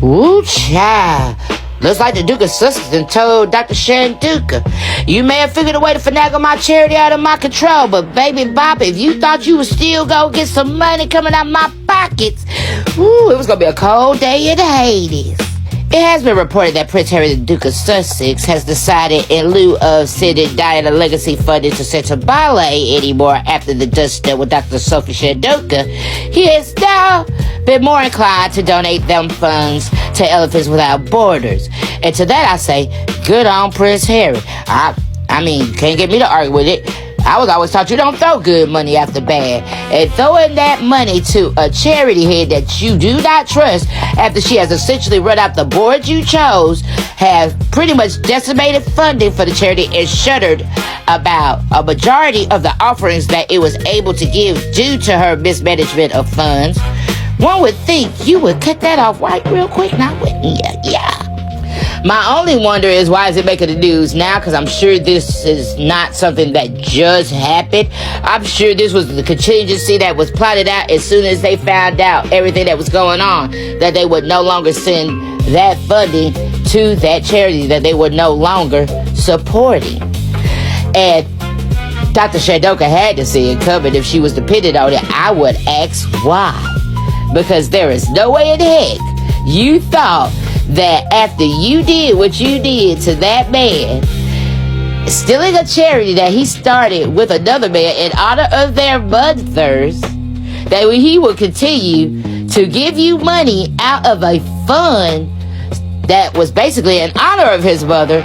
Ooh, child. Looks like the Duke of Sussex told Dr. Chandauka, you may have figured a way to finagle my charity out of my control, but baby Bop, if you thought you would still go get some money coming out my pockets, ooh, it was going to be a cold day in Hades. It has been reported that Prince Harry, the Duke of Sussex, has decided in lieu of sending Diana legacy funding to Sentebale anymore after the dust up with Dr. Sophie Chandauka, he has now been more inclined to donate them funds to Elephants Without Borders. And to that I say, good on Prince Harry. I mean, can't get me to argue with it. I was always taught you don't throw good money after bad. And throwing that money to a charity head that you do not trust after she has essentially run out the board you chose, has pretty much decimated funding for the charity and shuttered about a majority of the offerings that it was able to give due to her mismanagement of funds. One would think you would cut that off right real quick, now wouldn't you? Yeah. My only wonder is, why is it making the news now? Because I'm sure this is not something that just happened. I'm sure this was the contingency that was plotted out as soon as they found out everything that was going on, that they would no longer send that funding to that charity that they were no longer supporting. And Dr. Chandauka had to see it coming. If she was dependent on it, I would ask why. Because there is no way in heck you thought that after you did what you did to that man, stealing a charity that he started with another man in honor of their mothers, that he will continue to give you money out of a fund that was basically in honor of his mother.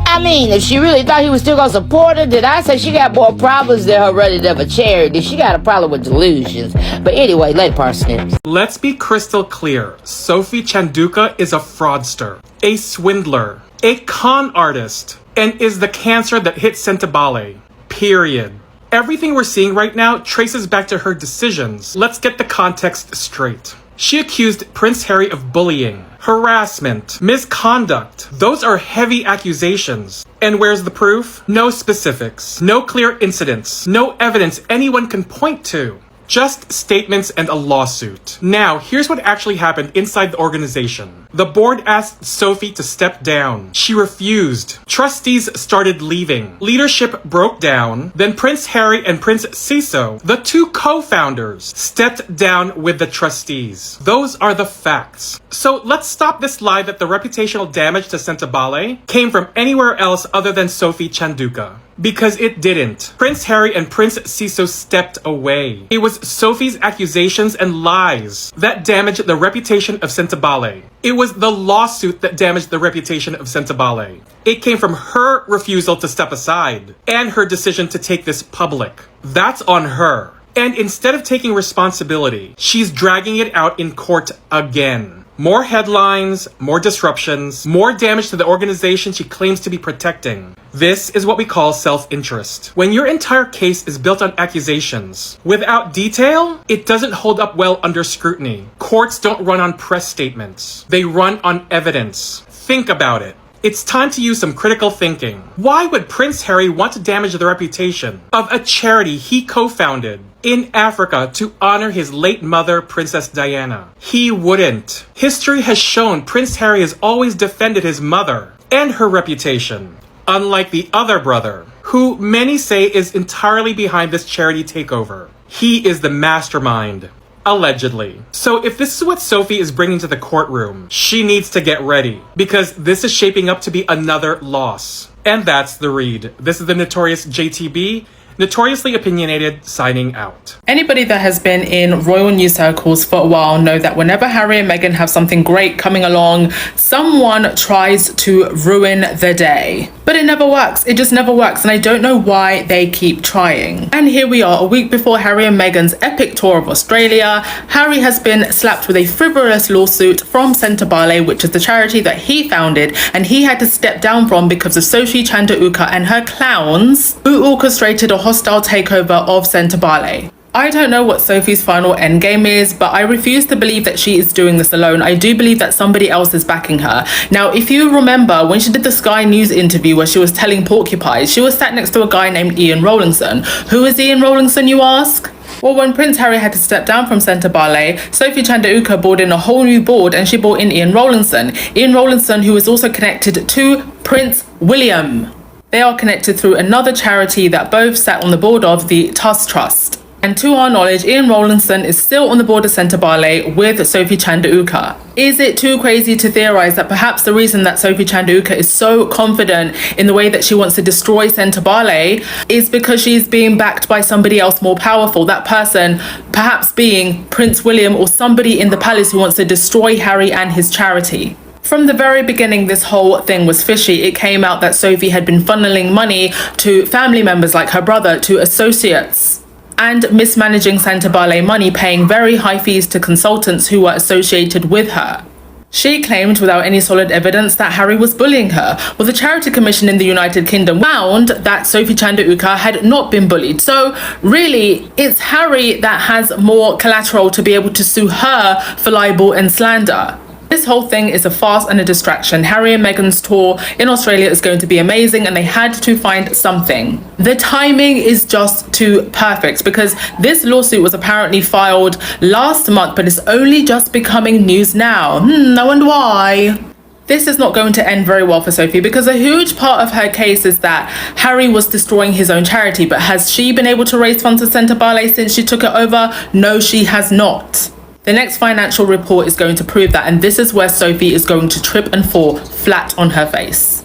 I mean, if she really thought he was still going to support her, then I say she got more problems than her running of a charity. She got a problem with delusions. But anyway, late parsnips. Let's be crystal clear. Sophie Chandauka is a fraudster, a swindler, a con artist, and is the cancer that hit Sentebale. Period. Everything we're seeing right now traces back to her decisions. Let's get the context straight. She accused Prince Harry of bullying, harassment, misconduct. Those are heavy accusations. And where's the proof? No specifics, no clear incidents, no evidence anyone can point to. Just statements and a lawsuit. Now, here's what actually happened inside the organization. The board asked Sophie to step down. She refused. Trustees started leaving. Leadership broke down. Then Prince Harry and Prince Ciso, the two co-founders, stepped down with the trustees. Those are the facts. So let's stop this lie that the reputational damage to Sentebale came from anywhere else other than Sophie Chandauka. Because it didn't. Prince Harry and Prince Ciso stepped away. It was Sophie's accusations and lies that damaged the reputation of Sentebale. It was the lawsuit that damaged the reputation of Sentebale. It came from her refusal to step aside and her decision to take this public. That's on her. And instead of taking responsibility, she's dragging it out in court again. More headlines, more disruptions, more damage to the organization she claims to be protecting. This is what we call self-interest. When your entire case is built on accusations, without detail, it doesn't hold up well under scrutiny. Courts don't run on press statements. They run on evidence. Think about it. It's time to use some critical thinking. Why would Prince Harry want to damage the reputation of a charity he co-founded in Africa to honor his late mother, Princess Diana? He wouldn't. History has shown Prince Harry has always defended his mother and her reputation, unlike the other brother, who many say is entirely behind this charity takeover. He is the mastermind. Allegedly. So if this is what Sophie is bringing to the courtroom, she needs to get ready, because this is shaping up to be another loss. And that's the read. This is the Notorious JTB, notoriously opinionated, signing out. Anybody that has been in royal news circles for a while know that whenever Harry and Meghan have something great coming along, someone tries to ruin the day. But it never works. It just never works. And I don't know why they keep trying. And here we are, a week before Harry and Meghan's epic tour of Australia. Harry has been slapped with a frivolous lawsuit from Sentebale, which is the charity that he founded, and he had to step down from because of Sophie Chandauka and her clowns, who orchestrated a hostile takeover of Sentebale. I don't know what Sophie's final endgame is, but I refuse to believe that she is doing this alone. I do believe that somebody else is backing her. Now, if you remember, when she did the Sky News interview where she was telling porcupines, she was sat next to a guy named Ian Rowlingson. Who is Ian Rowlingson, you ask? Well, when Prince Harry had to step down from Sentebale, Sophie Chandauka brought in a whole new board and she brought in Ian Rowlinson. Ian Rowlinson, who is also connected to Prince William. They are connected through another charity that both sat on the board of, the Tuss Trust. And to our knowledge, Ian Rowlinson is still on the board of Sentebale with Sophie Chandauka. Is it too crazy to theorize that perhaps the reason that Sophie Chandauka is so confident in the way that she wants to destroy Sentebale is because she's being backed by somebody else more powerful, that person perhaps being Prince William or somebody in the palace who wants to destroy Harry and his charity? From the very beginning, this whole thing was fishy. It came out that Sophie had been funneling money to family members like her brother, to associates, and mismanaging Sentebale money, paying very high fees to consultants who were associated with her. She claimed without any solid evidence that Harry was bullying her. Well, the Charity Commission in the United Kingdom found that Sophie Chandauka had not been bullied. So really, it's Harry that has more collateral to be able to sue her for libel and slander. This whole thing is a farce and a distraction. Harry and Meghan's tour in Australia is going to be amazing and they had to find something. The timing is just too perfect because this lawsuit was apparently filed last month, but it's only just becoming news now. I wonder why. This is not going to end very well for Sophie because a huge part of her case is that Harry was destroying his own charity. But has she been able to raise funds for Sentebale since she took it over? No, she has not. The next financial report is going to prove that, and this is where Sophie is going to trip and fall flat on her face.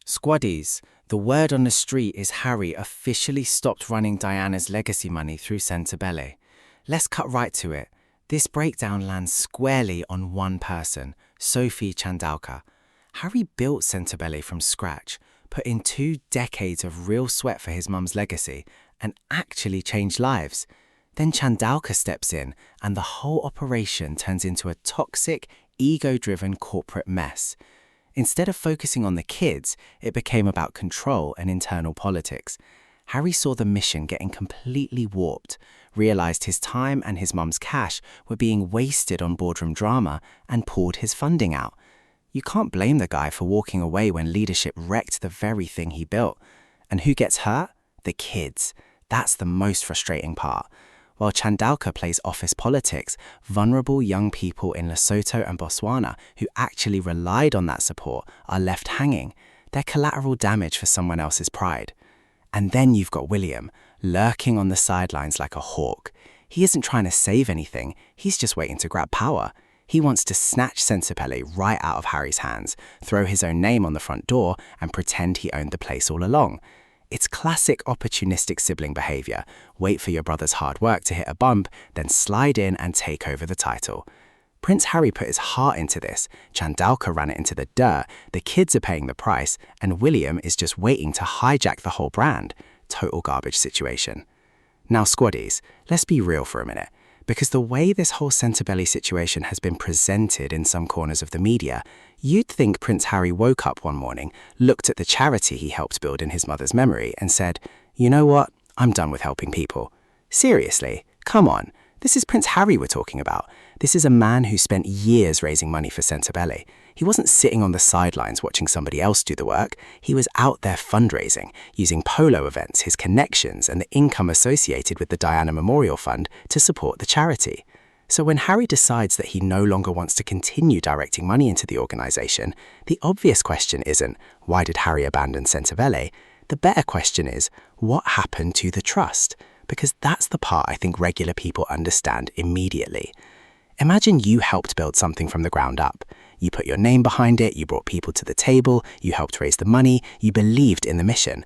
Squaddies, the word on the street is Harry officially stopped running Diana's legacy money through Sentebale. Let's cut right to it. This breakdown lands squarely on one person, Sophie Chandauka. Harry built Sentebale from scratch, put in 2 decades of real sweat for his mum's legacy, and actually changed lives. Then Chandauka steps in and the whole operation turns into a toxic, ego-driven corporate mess. Instead of focusing on the kids, it became about control and internal politics. Harry saw the mission getting completely warped, realized his time and his mum's cash were being wasted on boardroom drama, and pulled his funding out. You can't blame the guy for walking away when leadership wrecked the very thing he built. And who gets hurt? The kids. That's the most frustrating part. While Chandauka plays office politics, vulnerable young people in Lesotho and Botswana who actually relied on that support are left hanging. They're collateral damage for someone else's pride. And then you've got William, lurking on the sidelines like a hawk. He isn't trying to save anything, he's just waiting to grab power. He wants to snatch Sentebale right out of Harry's hands, throw his own name on the front door, and pretend he owned the place all along. It's classic opportunistic sibling behavior. Wait for your brother's hard work to hit a bump, then slide in and take over the title. Prince Harry put his heart into this, Chandauka ran it into the dirt, the kids are paying the price, and William is just waiting to hijack the whole brand. Total garbage situation. Now squaddies, let's be real for a minute. Because the way this whole Sentebale situation has been presented in some corners of the media, you'd think Prince Harry woke up one morning, looked at the charity he helped build in his mother's memory and said, "You know what? I'm done with helping people." Seriously, come on. This is Prince Harry we're talking about. This is a man who spent years raising money for Sentebale. He wasn't sitting on the sidelines watching somebody else do the work. He was out there fundraising, using polo events, his connections, and the income associated with the Diana Memorial Fund to support the charity. So when Harry decides that he no longer wants to continue directing money into the organisation, the obvious question isn't, why did Harry abandon Sentebale? The better question is, what happened to the trust? Because that's the part I think regular people understand immediately. Imagine you helped build something from the ground up. You put your name behind it, you brought people to the table, you helped raise the money, you believed in the mission.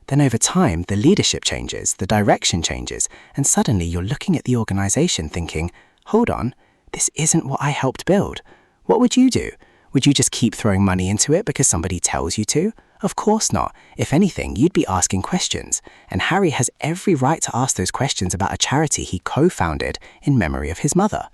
Then over time, the leadership changes, the direction changes, and suddenly you're looking at the organisation thinking, hold on, this isn't what I helped build. What would you do? Would you just keep throwing money into it because somebody tells you to? Of course not. If anything, you'd be asking questions. And Harry has every right to ask those questions about a charity he co-founded in memory of his mother.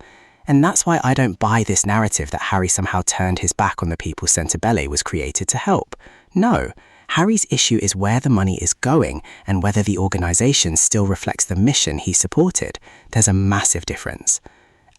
And that's why I don't buy this narrative that Harry somehow turned his back on the people Sentebale was created to help. No, Harry's issue is where the money is going and whether the organisation still reflects the mission he supported. There's a massive difference.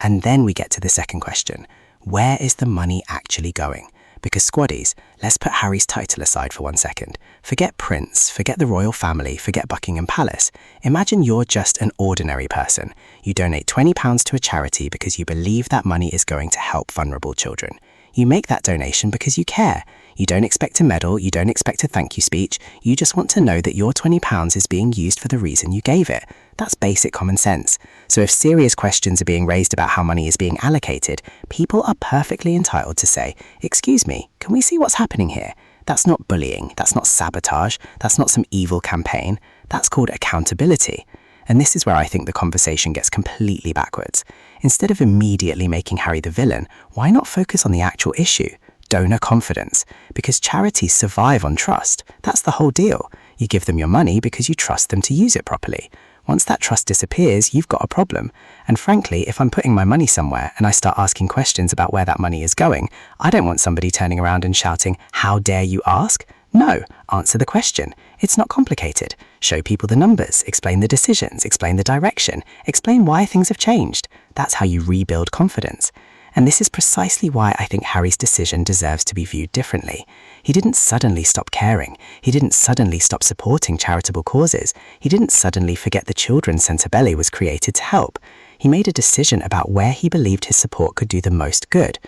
And then we get to the second question. Where is the money actually going? Because squaddies, let's put Harry's title aside for 1 second. Forget Prince, forget the royal family, forget Buckingham Palace. Imagine you're just an ordinary person. You donate £20 to a charity because you believe that money is going to help vulnerable children. You make that donation because you care. You don't expect a medal, you don't expect a thank you speech, you just want to know that your £20 is being used for the reason you gave it. That's basic common sense. So if serious questions are being raised about how money is being allocated, people are perfectly entitled to say, "Excuse me, can we see what's happening here?" That's not bullying, that's not sabotage, that's not some evil campaign, that's called accountability. And this is where I think the conversation gets completely backwards. Instead of immediately making Harry the villain, why not focus on the actual issue? Donor confidence. Because charities survive on trust. That's the whole deal. You give them your money because you trust them to use it properly. Once that trust disappears, you've got a problem. And frankly, if I'm putting my money somewhere and I start asking questions about where that money is going, I don't want somebody turning around and shouting, "How dare you ask?" No, answer the question. It's not complicated. Show people the numbers, explain the decisions, explain the direction, explain why things have changed. That's how you rebuild confidence. And this is precisely why I think Harry's decision deserves to be viewed differently. He didn't suddenly stop caring. He didn't suddenly stop supporting charitable causes. He didn't suddenly forget the children Sentebale was created to help. He made a decision about where he believed his support could do the most good.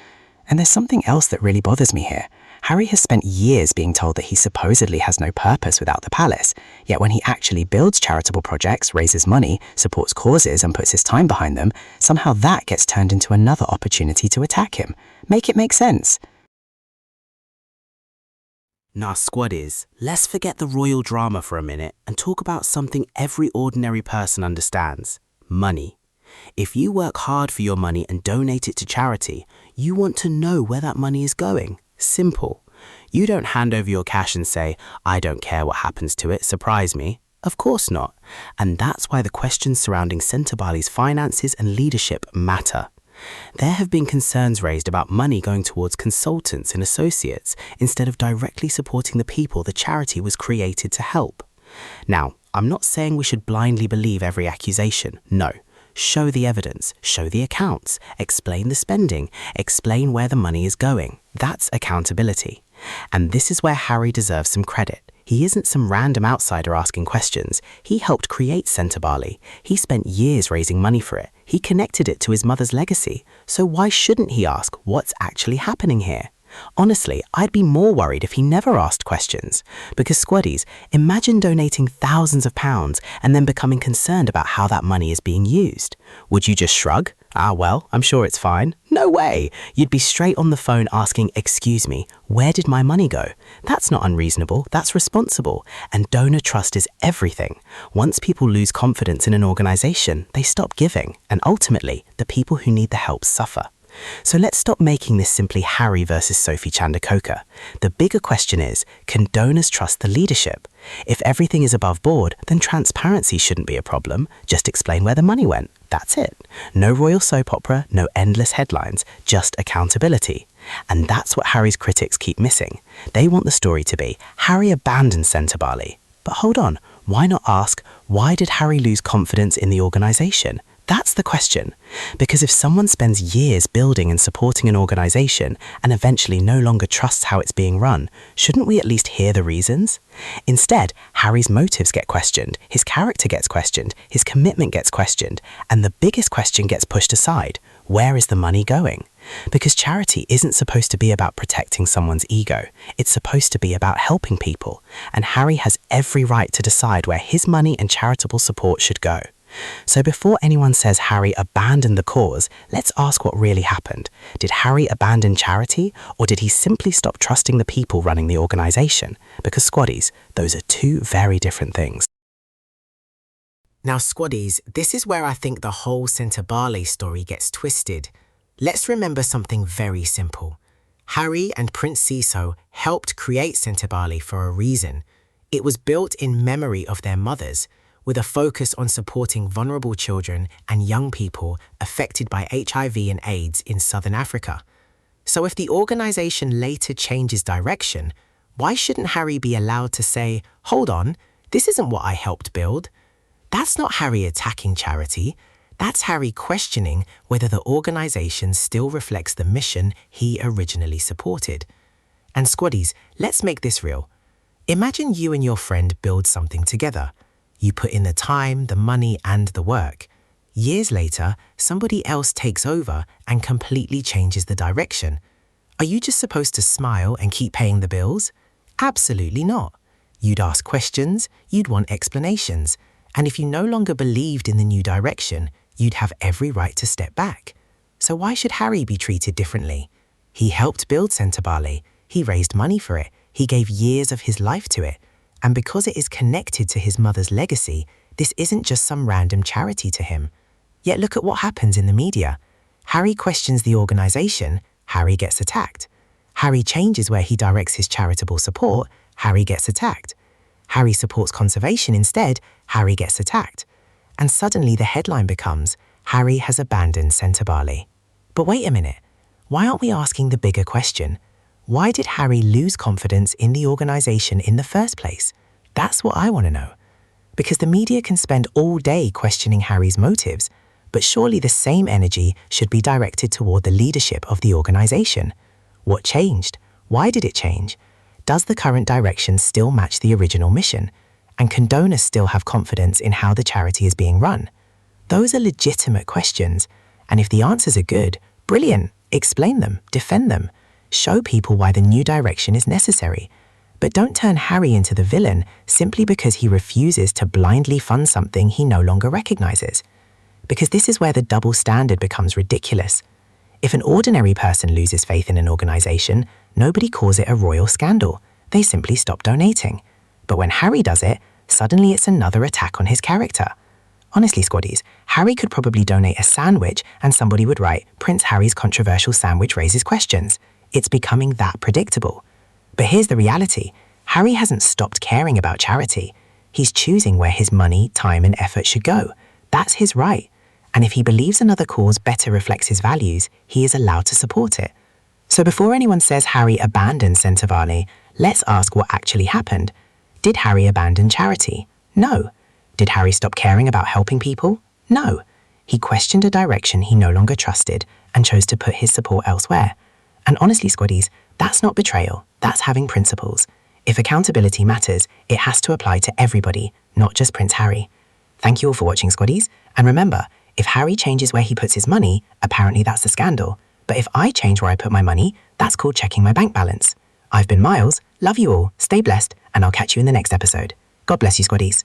And there's something else that really bothers me here. Harry has spent years being told that he supposedly has no purpose without the palace, yet when he actually builds charitable projects, raises money, supports causes and puts his time behind them, somehow that gets turned into another opportunity to attack him. Make it make sense. Nah, squaddies, let's forget the royal drama for a minute and talk about something every ordinary person understands: money. If you work hard for your money and donate it to charity, you want to know where that money is going. Simple. You don't hand over your cash and say, "I don't care what happens to it, surprise me." Of course not. And that's why the questions surrounding Sentebale's finances and leadership matter. There have been concerns raised about money going towards consultants and associates instead of directly supporting the people the charity was created to help. Now, I'm not saying we should blindly believe every accusation. No. Show the evidence, show the accounts, explain the spending, explain where the money is going. That's accountability. And this is where Harry deserves some credit. He isn't some random outsider asking questions. He helped create Sentebale. He spent years raising money for it. He connected it to his mother's legacy. So why shouldn't he ask what's actually happening here? Honestly, I'd be more worried if he never asked questions. Because squaddies, imagine donating thousands of pounds and then becoming concerned about how that money is being used. Would you just shrug? "Ah, well, I'm sure it's fine." No way! You'd be straight on the phone asking, "Excuse me, where did my money go?" That's not unreasonable, that's responsible. And donor trust is everything. Once people lose confidence in an organization, they stop giving. And ultimately, the people who need the help suffer. So let's stop making this simply Harry versus Sophie Chandauka. The bigger question is, can donors trust the leadership? If everything is above board, then transparency shouldn't be a problem. Just explain where the money went. That's it. No royal soap opera, no endless headlines, just accountability. And that's what Harry's critics keep missing. They want the story to be, Harry abandoned Sentebale. But hold on, why not ask, why did Harry lose confidence in the organization? That's the question. Because if someone spends years building and supporting an organization and eventually no longer trusts how it's being run, shouldn't we at least hear the reasons? Instead, Harry's motives get questioned, his character gets questioned, his commitment gets questioned, and the biggest question gets pushed aside. Where is the money going? Because charity isn't supposed to be about protecting someone's ego. It's supposed to be about helping people. And Harry has every right to decide where his money and charitable support should go. So before anyone says Harry abandoned the cause, let's ask what really happened. Did Harry abandon charity, or did he simply stop trusting the people running the organization? Because squaddies, those are two very different things. Now squaddies, this is where I think the whole Sentebale story gets twisted. Let's remember something very simple. Harry and Prince Seeso helped create Sentebale for a reason. It was built in memory of their mothers, with a focus on supporting vulnerable children and young people affected by HIV and AIDS in Southern Africa. So if the organization later changes direction, why shouldn't Harry be allowed to say, "Hold on, this isn't what I helped build"? That's not Harry attacking charity. That's Harry questioning whether the organization still reflects the mission he originally supported. And squaddies, let's make this real. Imagine you and your friend build something together. You put in the time, the money, and the work. Years later, somebody else takes over and completely changes the direction. Are you just supposed to smile and keep paying the bills? Absolutely not. You'd ask questions, you'd want explanations, and if you no longer believed in the new direction, you'd have every right to step back. So why should Harry be treated differently? He helped build Sentebale, he raised money for it, he gave years of his life to it, and because it is connected to his mother's legacy, this isn't just some random charity to him. Yet look at what happens in the media. Harry questions the organisation, Harry gets attacked. Harry changes where he directs his charitable support, Harry gets attacked. Harry supports conservation instead, Harry gets attacked. And suddenly the headline becomes, Harry has abandoned Sentebale. But wait a minute, why aren't we asking the bigger question? Why did Harry lose confidence in the organisation in the first place? That's what I want to know. Because the media can spend all day questioning Harry's motives, but surely the same energy should be directed toward the leadership of the organisation. What changed? Why did it change? Does the current direction still match the original mission? And can donors still have confidence in how the charity is being run? Those are legitimate questions, and if the answers are good, brilliant, explain them, defend them, show people why the new direction is necessary. But don't turn Harry into the villain simply because he refuses to blindly fund something he no longer recognizes. Because this is where the double standard becomes ridiculous. If an ordinary person loses faith in an organization, nobody calls it a royal scandal. They simply stop donating. But when Harry does it, suddenly it's another attack on his character. Honestly, squaddies, Harry could probably donate a sandwich and somebody would write, Prince Harry's controversial sandwich raises questions. It's becoming that predictable. But here's the reality. Harry hasn't stopped caring about charity. He's choosing where his money, time, and effort should go. That's his right. And if he believes another cause better reflects his values, he is allowed to support it. So before anyone says Harry abandoned Sentebale, let's ask what actually happened. Did Harry abandon charity? No. Did Harry stop caring about helping people? No. He questioned a direction he no longer trusted and chose to put his support elsewhere. And honestly, squaddies, that's not betrayal, that's having principles. If accountability matters, it has to apply to everybody, not just Prince Harry. Thank you all for watching, squaddies, and remember, if Harry changes where he puts his money, apparently that's a scandal. But if I change where I put my money, that's called checking my bank balance. I've been Miles, love you all, stay blessed, and I'll catch you in the next episode. God bless you, squaddies.